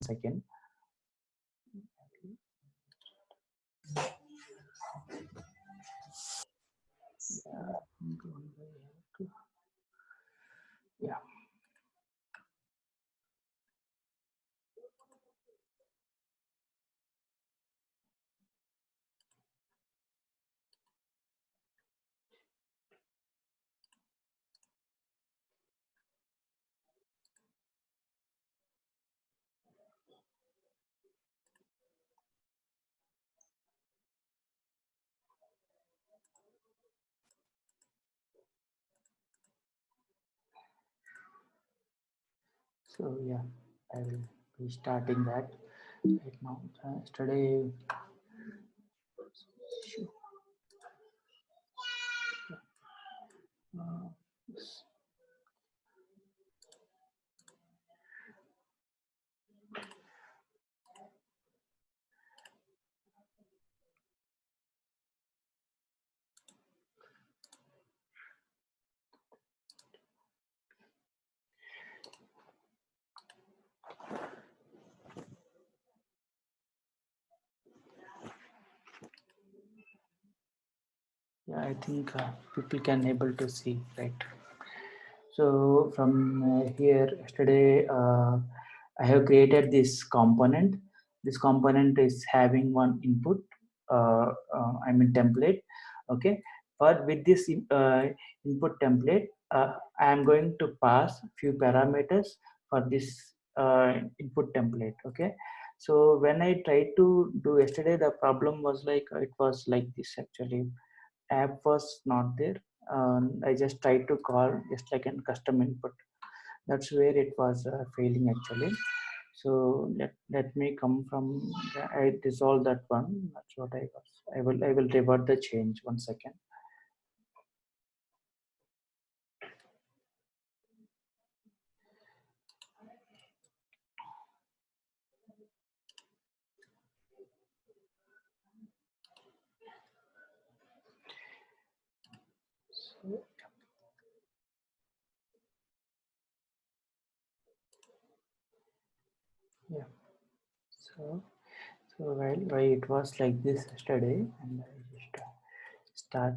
second. Yeah. So yeah, I will be starting that right now. Yesterday, uh, yeah, I think people can able to see, right? So from here yesterday, I have created this component. This component is having one input, I mean template. Okay, but with this input template, I am going to pass few parameters for this input template. Okay, so when I tried to do yesterday, the problem was like it was like this actually. App was not there. I just tried to call just like a custom input. That's where it was failing actually. So let me come from. I dissolve that one. That's what I was. I will revert the change 1 second. So yeah. So while it was like this yesterday, and I just start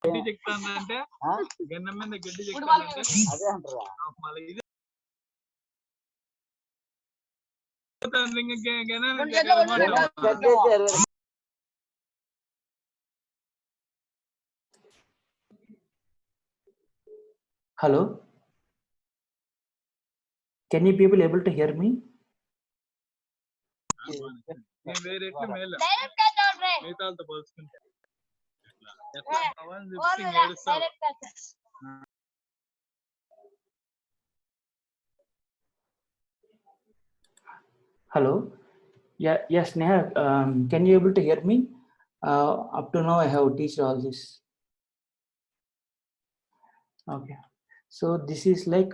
గడ్డి చెప్తానంటే గన్నం మీద గడ్డి చెప్తానంటే అదే అంటారా మళ్ళీ ఇది Hello, can you people able to hear me? నేను వేరే ఎట్లు మేలు మిగతాలతో పోల్చుకుంటే ఎట్లా అవన్నీ చెప్పి ఏడుస్తావు. Hello, yeah, yes, Neha, can you able to hear me? Up to now I have teached all this. Okay, So this is like,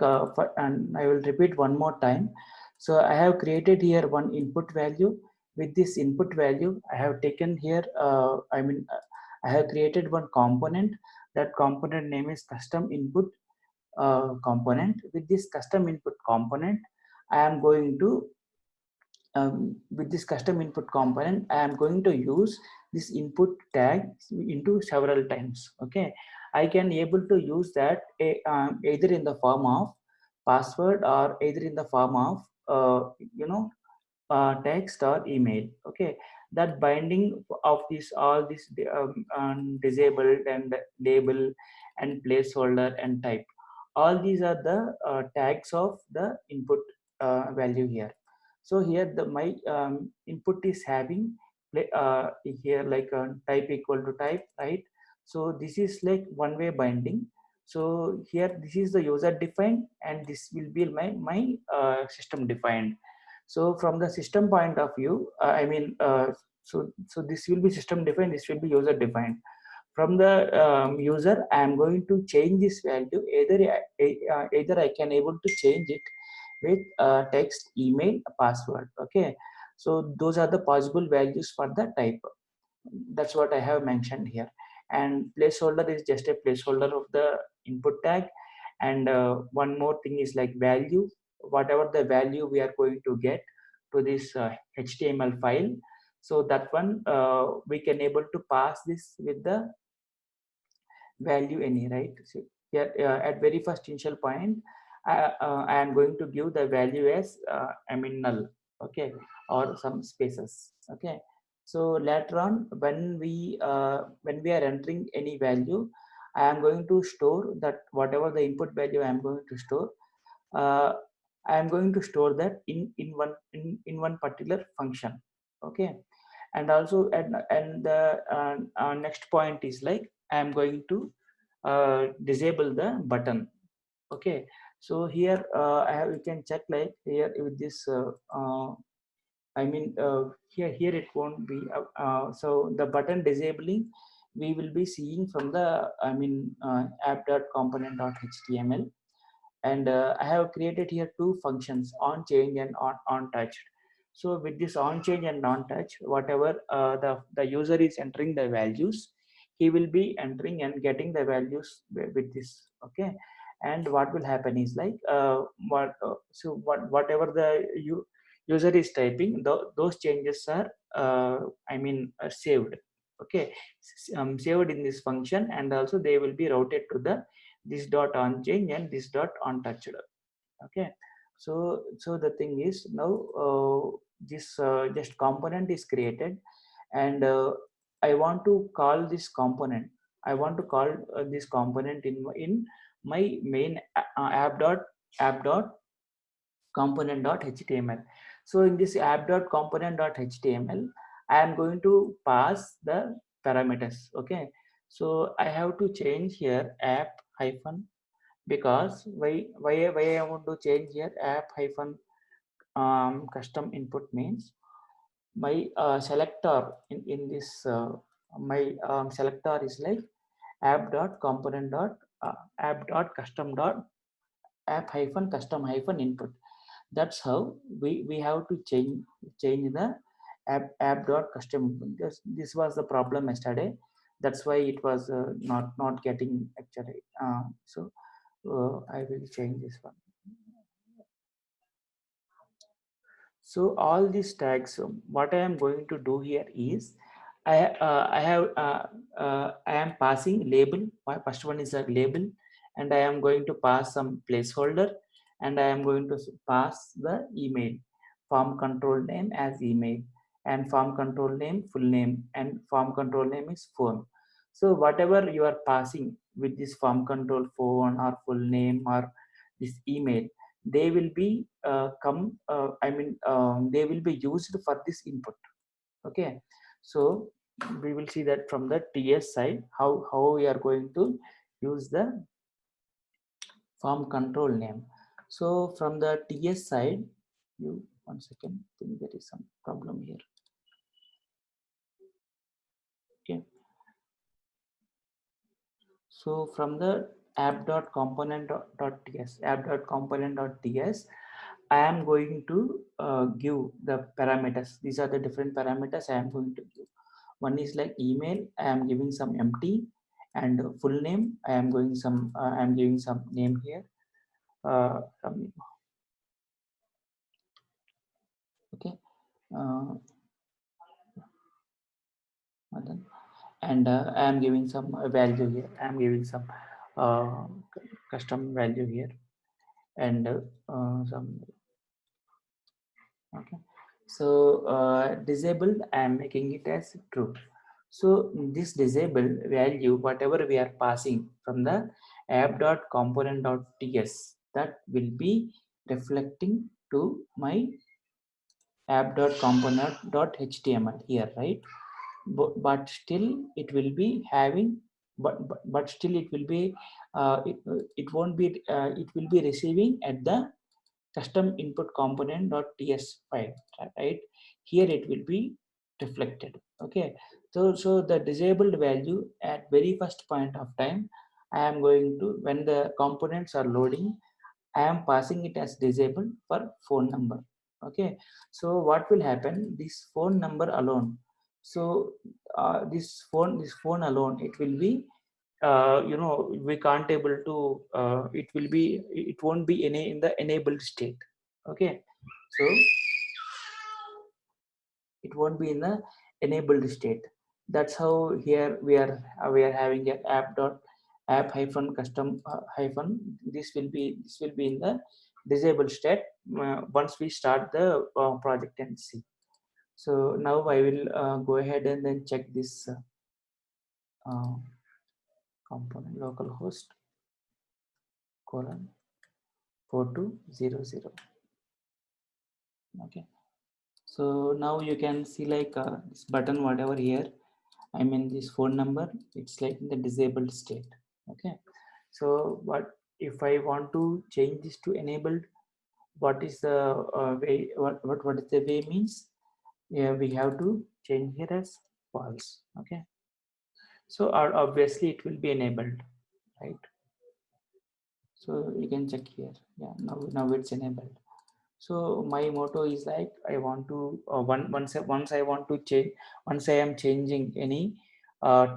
and I will repeat one more time. So I have created here one input value. With this input value, I have taken here, I have created one component. That component name is custom input component. With this custom input component, I am going to with this custom input component, I am going to use this input tag into several times. Okay, I can able to use that either in the form of password or either in the form of you know text or email. Okay, that binding of this all this disabled and label and placeholder and type, all these are the tags of the input value here. So here the my input is having here like type equal to type, right? So this is like one way binding. So here this is the user defined and this will be my system defined. So from the system point of view, so this will be system defined, this will be user defined. From the user, I am going to change this value. Either I can able to change it with text, email, password. Okay, so those are the possible values for the type. That's what I have mentioned here. And placeholder is just a placeholder of the input tag. And one more thing is like value, whatever the value we are going to get to this HTML file. So that one we can able to pass this with the value any, right? So here at very first initial point, I am going to give the value as null, okay, or some spaces. Okay, so later on when we are entering any value, I am going to store that whatever the input value I am going to store, uh, I am going to store that in one particular function. Okay, and also and the next point is like I am going to disable the button. Okay, so here you can check like here with this here it won't be so the button disabling we will be seeing from the app.component.html. And I have created here two functions, on change and on touched. So with this on change and on touch, whatever the user is entering the values, he will be entering and getting the values with this. Okay, and what will happen is like whatever the user is typing, those changes are saved. Okay, saved in this function, and also they will be routed to the this dot on change and this dot on touched. Okay, so the thing is now this just component is created, and I want to call this component. I want to call this component in my main app dot component.html. So in this app.component.html, I am going to pass the parameters. Okay, so I have to change here app hyphen, because why I want to change here app hyphen custom input means my selector in this my selector is like app hyphen custom hyphen input. That's how we have to change the app dot custom. This was the problem yesterday. That's why it was not getting actually. I will change this one. So all these tags, what I am going to do here is I am passing label. My first one is a label, and I am going to pass some placeholder, and I am going to pass the email, form control name as email, and form control name full name, and form control name is phone. So whatever you are passing with this form control phone or full name or this email, they will be they will be used for this input. Okay, so we will see that from the TS side how we are going to use the form control name. So from the TS side, you one second, I think there is some problem here. Okay, so from the app.component.ts, I am going to give the parameters. These are the different parameters I am going to give. One is like email, I am giving some empty, and full name, I am giving some name here. Okay. And I am giving some value here. I am giving some custom value here, and some. Okay. So disabled, I am making it as true. So this disabled value, whatever we are passing from the app.component.ts, that will be reflecting to my app.component.html here, right? But still it will be having, but still it will be, it won't be, it will be receiving at the custom input component.ts file, right? Here it will be reflected. Okay. So the disabled value at very first point of time, I am going to, when the components are loading, I am passing it as disabled for phone number. Okay. So what will happen, this phone number alone, so this phone alone, it will be, we can't able to, it won't be any in the enabled state. Okay. So it won't be in the enabled state. That's how here we are having an app hyphen custom hyphen, this will be in the disabled state once we start the project and see. So now I will go ahead and then check this uh, component localhost colon 4200. Okay. So now you can see like this button, whatever here, I mean this phone number, it's like in the disabled state. Okay. So what if I want to change this to enabled? What is the way? What is the way means? Yeah, we have to change here as false. Okay. So obviously it will be enabled, right? So you can check here. Yeah. Now it's enabled. So my motto is like, I want to once I want to change, once I am changing any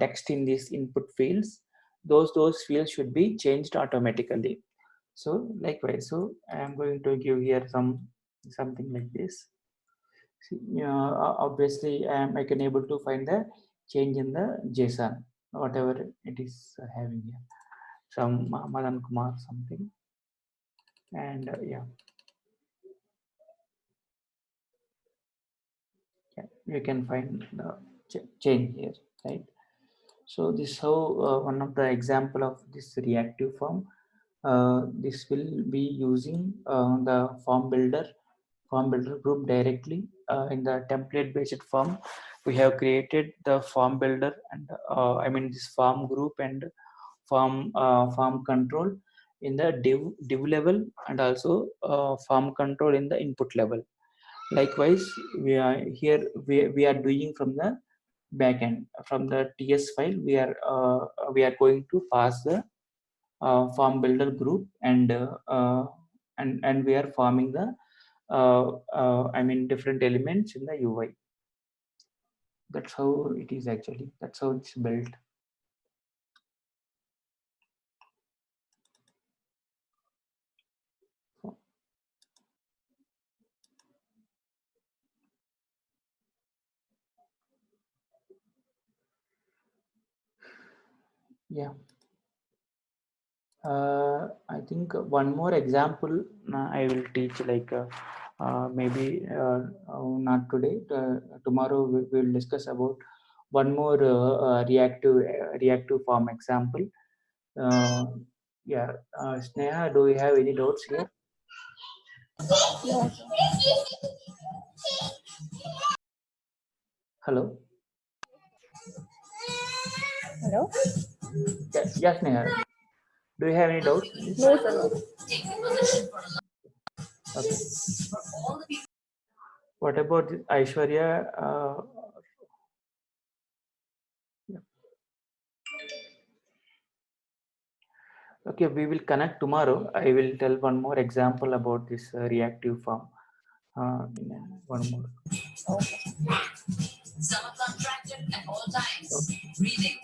text in these input fields, those fields should be changed automatically. So likewise, so I am going to give here something like this. See, obviously I can able to find the change in the JSON, whatever it is having here, some Madan Kumar something, and yeah, you can find the change here, right? So this is how one of the example of this reactive form. This will be using the form builder group directly in the template based form. We have created the form builder and I mean this form group and form control in the div level, and also form control in the input level. Likewise, we are doing from the backend, from the TS file. We are going to pass the form builder group, and we are forming the I mean different elements in the UI. That's how it is actually. That's how it's built. Yeah. I think one more example I will teach, like maybe not today. Tomorrow we will discuss about one more reactive form example. Yeah, Sneha, do you have any doubts here? Hello. Hello. Yes, Sneha. Do you have any doubts? No, sir. Okay. What about Aishwarya? Yeah. Okay, we will connect tomorrow. I will tell one more example about this reactive form. One more. Stomach contracted at all times. Breathing.